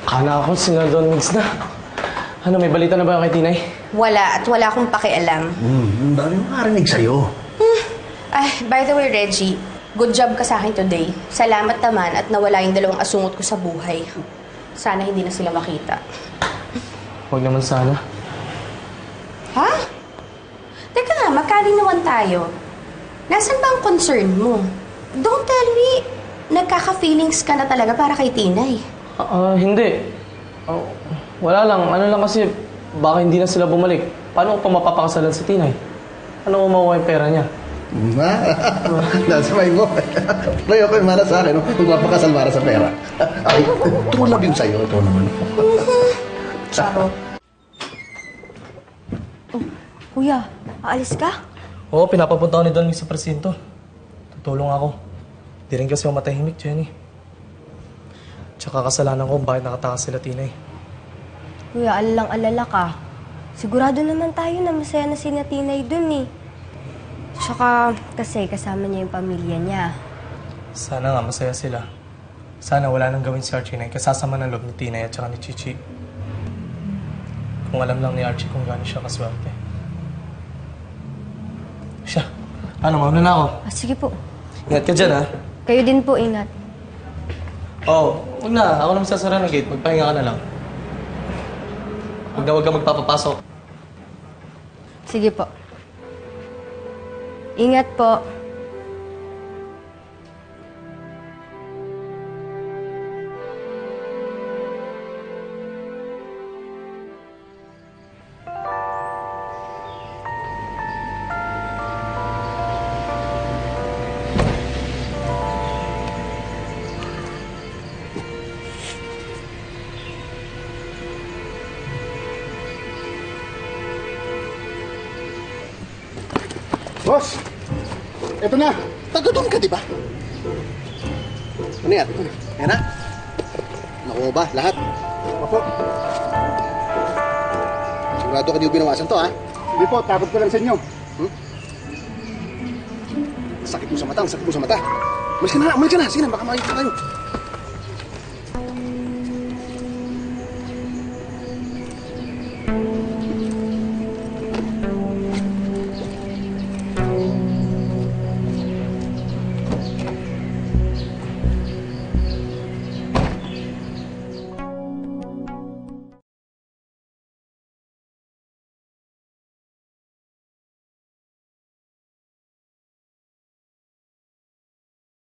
Akala ko sila Don Migs na. Ano, may balita na ba kay Tinay? Wala at wala akong pakialam. Dami makarinig sa'yo. Ay, by the way, Reggie, good job ka sa akin today. Salamat naman at nawala yung dalawang asungot ko sa buhay. Sana hindi na sila makita. Huwag naman sana. Ha? Teka nga, magkalinawan tayo. Nasaan ba ang concern mo? Don't tell me, nagkaka-feelings ka na talaga para kay Tinay. Hindi. Wala lang. Ano lang kasi, baka hindi na sila bumalik. Paano ko pa mapapakasalan si Tinay? Ano ko makuha yung pera niya? Nasa may mo. May okay, mara sa akin. Kung mapakasal mara sa pera. Ay, true love yun sa'yo. Ito naman. Charo. Oh, kuya, aalis ka? Oo, pinapapunta ko ni Don Migs sa presinto. Tutulong ako. Di rin kasi ako matahimik, Jenny. Tsaka kasalanan ko bakit nakatakas sila Tinay. Kuya, alalang-alala ka. Sigurado naman tayo na masaya na si Tinay dun eh. Tsaka kasi kasama niya yung pamilya niya. Sana nga masaya sila. Sana wala nang gawin si Archie na kasasama ng loob ni Tinay at saka ni Chichi. Kung alam lang ni Archie kung gaano siya kaswerte. Siya. Ano, mauna na ako. Sige po. Ingat ka dyan, ha? Kayo din po, ingat. Huwag na. Ako na masasara ng gate. Magpahinga ka na lang. Huwag ka magpapapasok. Sige po. Ingat po. Boss! Eto na! Taga doon ka, di ba? Ano yan? Yan na? Nakuha ba? Lahat? Opo. Sigurado ka di binawasan to, ha? Hindi po, takot ko lang sa inyo. Sakit mo sa mata, sakit mo sa mata. Umalis ka na, umalis ka na. Sige na, baka makikita tayo.